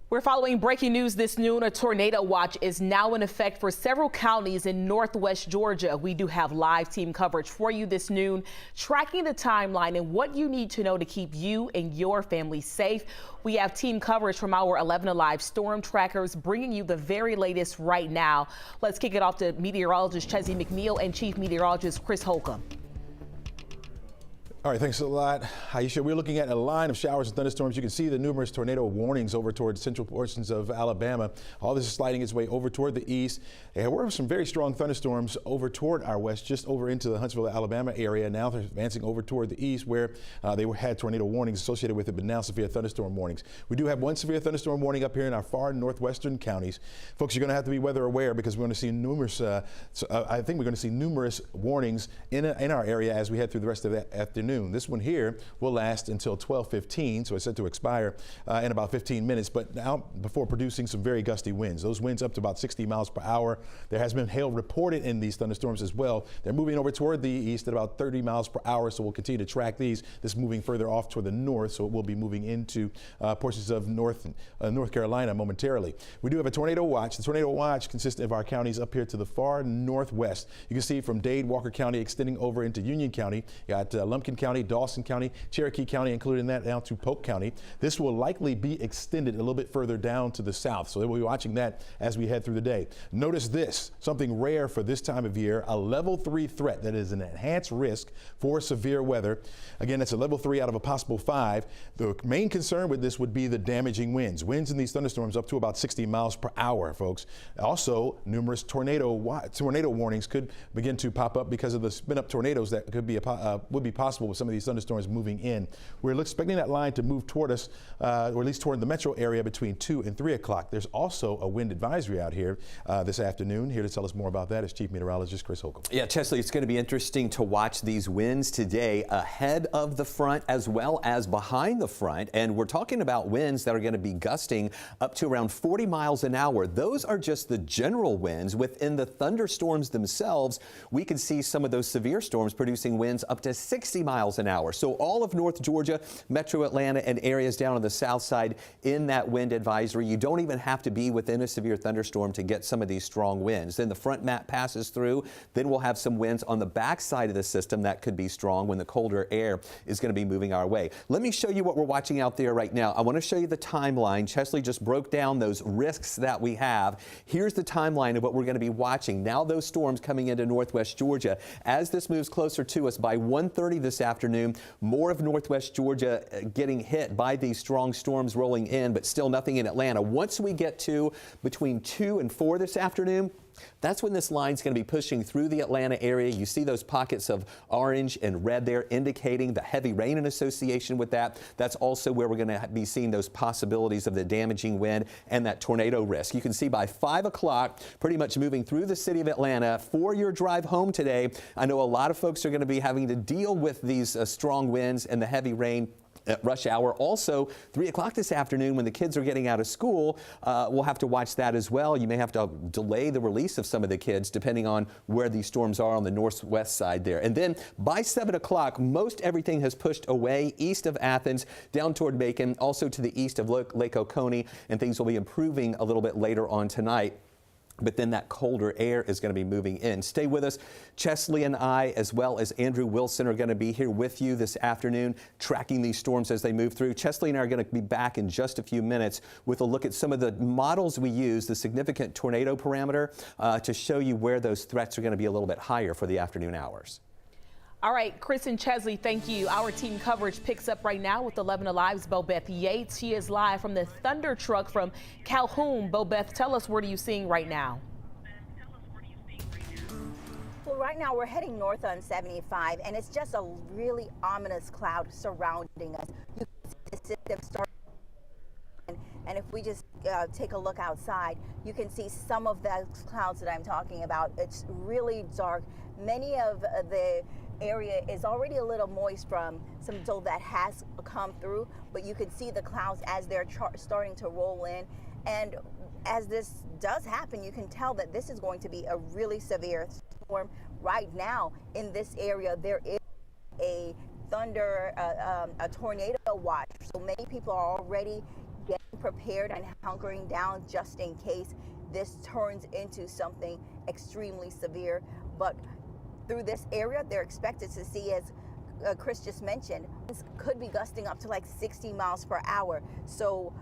We're following breaking news this noon. A tornado watch is now in effect for several counties in northwest Georgia. We do have live team coverage for you this noon, tracking the timeline and what you need to know to keep you and your family safe. We have team coverage from our 11 Alive storm trackers, bringing you the very latest right now. Let's kick it off to meteorologist Chesley McNeil and chief meteorologist Chris Holcomb. All right, thanks a lot, Aisha. We're looking at a line of showers and thunderstorms. You can see the numerous tornado warnings over toward central portions of Alabama. All this is sliding its way over toward the east. There were some very strong thunderstorms over toward our west, just over into the Huntsville, Alabama area. Now they're advancing over toward the east where they had tornado warnings associated with it, but now severe thunderstorm warnings. We do have one severe thunderstorm warning up here in our far northwestern counties. Folks, you're going to have to be weather aware because we're going to see numerous, I think we're going to see numerous warnings in our area as we head through the rest of the afternoon. This one here will last until 12:15, so it's set to expire in about 15 minutes, but now before producing some very gusty winds. Those winds up to about 60 miles per hour. There has been hail reported in these thunderstorms as well. They're moving over toward the east at about 30 miles per hour, so we'll continue to track these. This moving further off toward the north, so it will be moving into portions of North Carolina momentarily. We do have a tornado watch. The tornado watch consists of our counties up here to the far northwest. You can see from Dade, Walker County extending over into Union County. You got Lumpkin County, Dawson County, Cherokee County, including that down to Polk County. This will likely be extended a little bit further down to the south, so we'll be watching that as we head through the day. Notice this, something rare for this time of year, a level 3 threat that is an enhanced risk for severe weather. Again, that's a level 3 out of a possible 5. The main concern with this would be the damaging winds. Winds in these thunderstorms up to about 60 miles per hour, folks. Also, numerous tornado warnings could begin to pop up because of the spin-up tornadoes that could be would be possible with some of these thunderstorms moving in. We're expecting that line to move toward us, or at least toward the metro area between 2 and 3 o'clock. There's also a wind advisory out here this afternoon. Here to tell us more about that is Chief Meteorologist Chris Holcomb. Yeah, Chesley, it's going to be interesting to watch these winds today ahead of the front as well as behind the front. And we're talking about winds that are going to be gusting up to around 40 miles an hour. Those are just the general winds. Within the thunderstorms themselves, we can see some of those severe storms producing winds up to 60 miles an hour. So all of North Georgia, Metro Atlanta, and areas down on the south side in that wind advisory. You don't even have to be within a severe thunderstorm to get some of these strong winds. Then the front mat passes through. Then we'll have some winds on the back side of the system that could be strong when the colder air is going to be moving our way. Let me show you what we're watching out there right now. I want to show you the timeline. Chesley just broke down those risks that we have. Here's the timeline of what we're going to be watching. Now those storms coming into northwest Georgia. As this moves closer to us by 1:30 this afternoon, more of northwest Georgia getting hit by these strong storms rolling in, but still nothing in Atlanta. Once we get to between 2 and 4 this afternoon, that's when this line's going to be pushing through the Atlanta area. You see those pockets of orange and red there indicating the heavy rain in association with that. That's also where we're going to be seeing those possibilities of the damaging wind and that tornado risk. You can see by 5 o'clock, pretty much moving through the city of Atlanta. For your drive home today, I know a lot of folks are going to be having to deal with these strong winds and the heavy rain at rush hour. Also, 3 o'clock this afternoon when the kids are getting out of school, we'll have to watch that as well. You may have to delay the release of some of the kids depending on where these storms are on the northwest side there. And then by 7 o'clock, most everything has pushed away east of Athens, down toward Macon, also to the east of Lake Oconee, and things will be improving a little bit later on tonight. But then that colder air is going to be moving in. Stay with us. Chesley and I, as well as Andrew Wilson, are going to be here with you this afternoon, tracking these storms as they move through. Chesley and I are going to be back in just a few minutes with a look at some of the models we use, the significant tornado parameter, to show you where those threats are going to be a little bit higher for the afternoon hours. All right, Chris and Chesley, thank you. Our team coverage picks up right now with 11 Alive's Bobeth Yates. She is live from the Thunder Truck from Calhoun. Bobeth, tell us, what are you seeing right now? Well, right now we're heading north on 75, and it's just a really ominous cloud surrounding us. You can see the system start. And if we just take a look outside, you can see some of the clouds that I'm talking about. It's really dark. Many of the area is already a little moist from some dough that has come through, but you can see the clouds as they're starting to roll in. And as this does happen, you can tell that this is going to be a really severe storm. Right now in this area, there is a tornado watch. So many people are already getting prepared and hunkering down just in case this turns into something extremely severe. But through this area, they're expected to see, as Chris just mentioned, this could be gusting up to like 60 miles per hour. So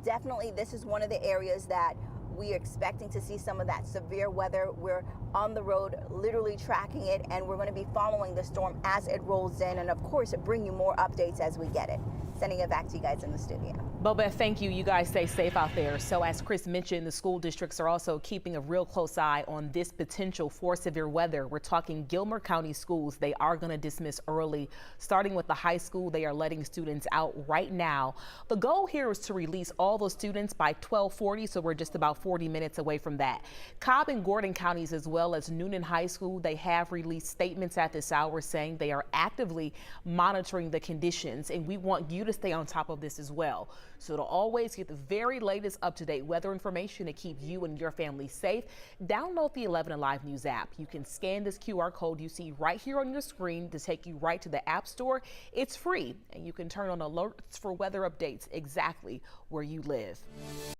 definitely this is one of the areas that we are expecting to see some of that severe weather. We're on the road literally tracking it, and we're going to be following the storm as it rolls in, and of course bring you more updates as we get it. Sending it back to you guys in the studio. Bobette, thank you. You guys stay safe out there. So as Chris mentioned, the school districts are also keeping a real close eye on this potential for severe weather. We're talking Gilmer County schools. They are going to dismiss early. Starting with the high school, they are letting students out right now. The goal here is to release all those students by 12:40, so we're just about 40 minutes away from that. Cobb and Gordon counties, as well as Noonan High School, they have released statements at this hour saying they are actively monitoring the conditions, and we want you to stay on top of this as well. So to always get the very latest up-to-date weather information to keep you and your family safe, download the 11 Alive News app. You can scan this QR code you see right here on your screen to take you right to the App Store. It's free, and you can turn on alerts for weather updates exactly where you live.